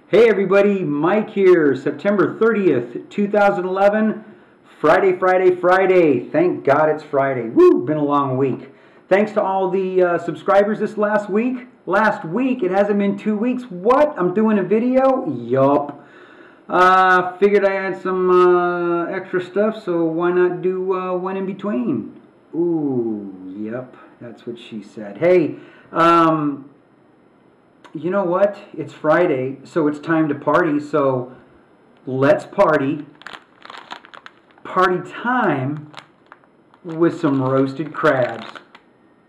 Hey everybody, Mike here, September 30th, 2011, Friday. Thank God it's Friday. Woo, been a long week. Thanks to all the subscribers this last week. Last week, it hasn't been 2 weeks. What? I'm doing a video? Yup. Figured I had some extra stuff, so why not do one in between? Ooh, yep, that's what she said. Hey, you know what? It's Friday, so it's time to party, so let's party. Party time with some roasted crabs.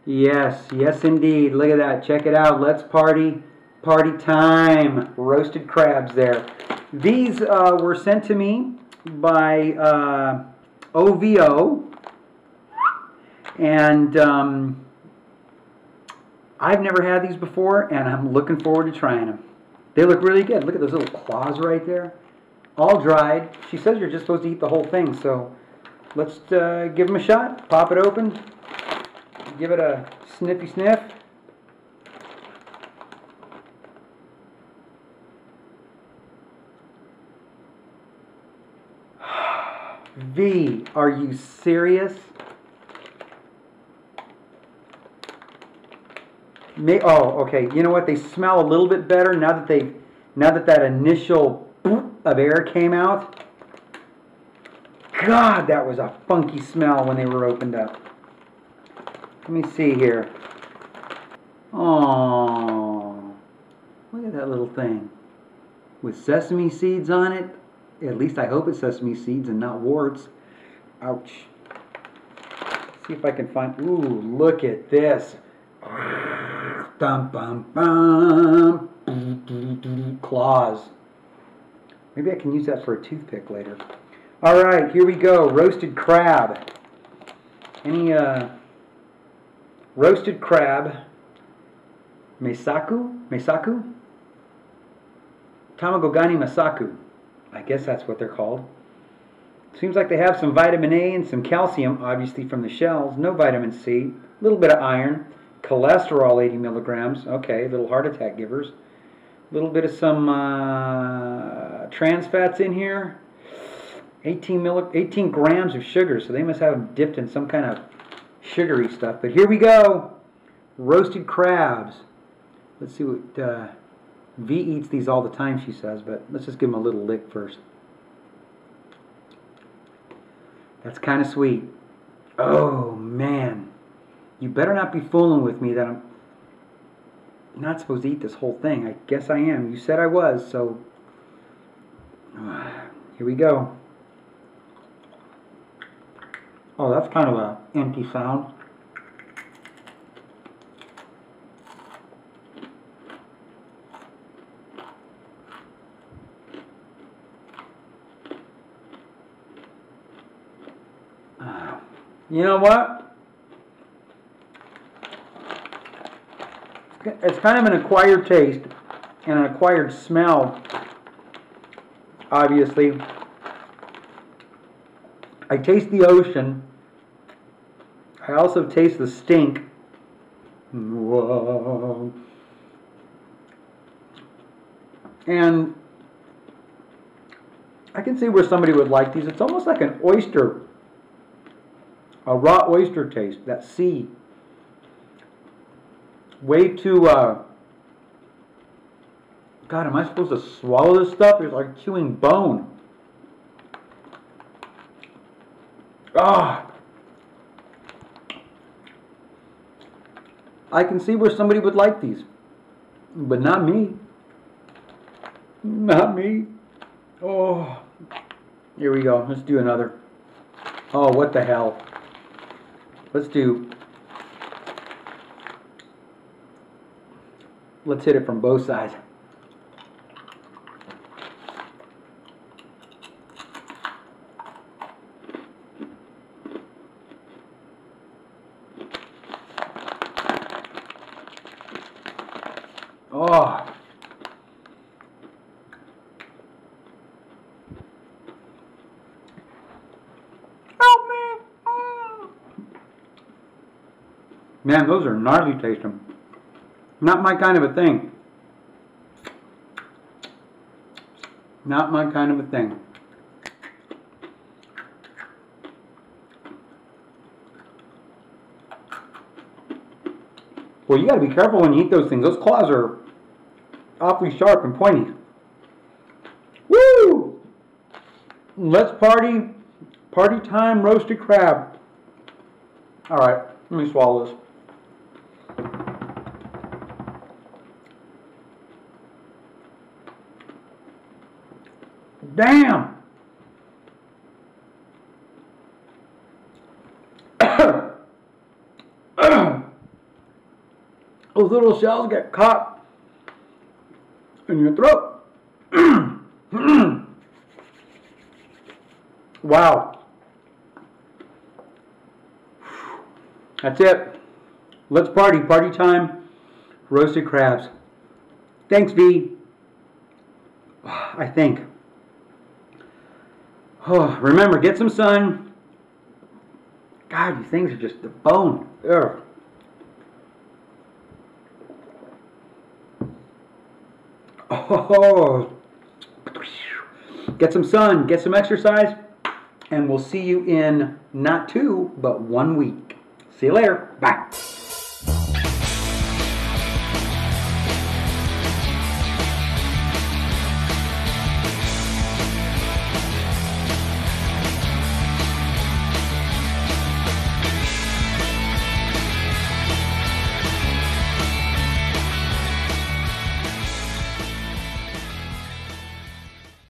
Yes indeed. Look at that. Check it out. Let's party. Party time. Roasted crabs there. These were sent to me by OVO, and I've never had these before, and I'm looking forward to trying them. They look really good. Look at those little claws right there. All dried. She says you're just supposed to eat the whole thing, so let's give them a shot. Pop it open. Give it a sniffy sniff. V, are you serious? Oh, okay. You know what? They smell a little bit better now that that initial of air came out. God, that was a funky smell when they were opened up. Let me see here. Oh, look at that little thing with sesame seeds on it. At least I hope it's sesame seeds and not warts. Ouch. Let's see if I can find. Ooh, look at this. Bum, bum, bum. Claws. Maybe I can use that for a toothpick later. All right, here we go. Roasted crab. Any roasted crab? Meisaku? Tamagogani masaku. I guess that's what they're called. Seems like they have some vitamin A and some calcium, obviously from the shells. No vitamin C. A little bit of iron. Cholesterol, 80 milligrams. Okay, little heart attack givers. A little bit of some trans fats in here. 18 grams of sugar, so they must have them dipped in some kind of sugary stuff. But here we go. Roasted crabs. Let's see what... V eats these all the time, she says, but let's just give them a little lick first. That's kind of sweet. Oh, man. You better not be fooling with me that I'm not supposed to eat this whole thing. I guess I am. You said I was, so here we go. Oh, that's kind of an empty sound. You know what? It's kind of an acquired taste and an acquired smell, obviously. I taste the ocean. I also taste the stink. Whoa. And I can see where somebody would like these. It's almost like an oyster. A raw oyster taste, that sea. Way too, God, am I supposed to swallow this stuff? It's like chewing bone. Ah. I can see where somebody would like these, but not me. Not me. Oh. Here we go. Let's do another. Oh, what the hell. Let's hit it from both sides. Oh. Man, those are gnarly tasting. Not my kind of a thing. Not my kind of a thing. Well, you got to be careful when you eat those things. Those claws are awfully sharp and pointy. Woo! Let's party. Party time roasted crab. All right, let me swallow this. Damn! Those little shells get caught in your throat. Wow. That's it. Let's party. Party time. Roasted crabs. Thanks, V. I think. Oh, remember, get some sun. God, these things are just the bone. Ugh. Oh. Get some sun, get some exercise, and we'll see you in not 2, but 1 week. See you later. Bye.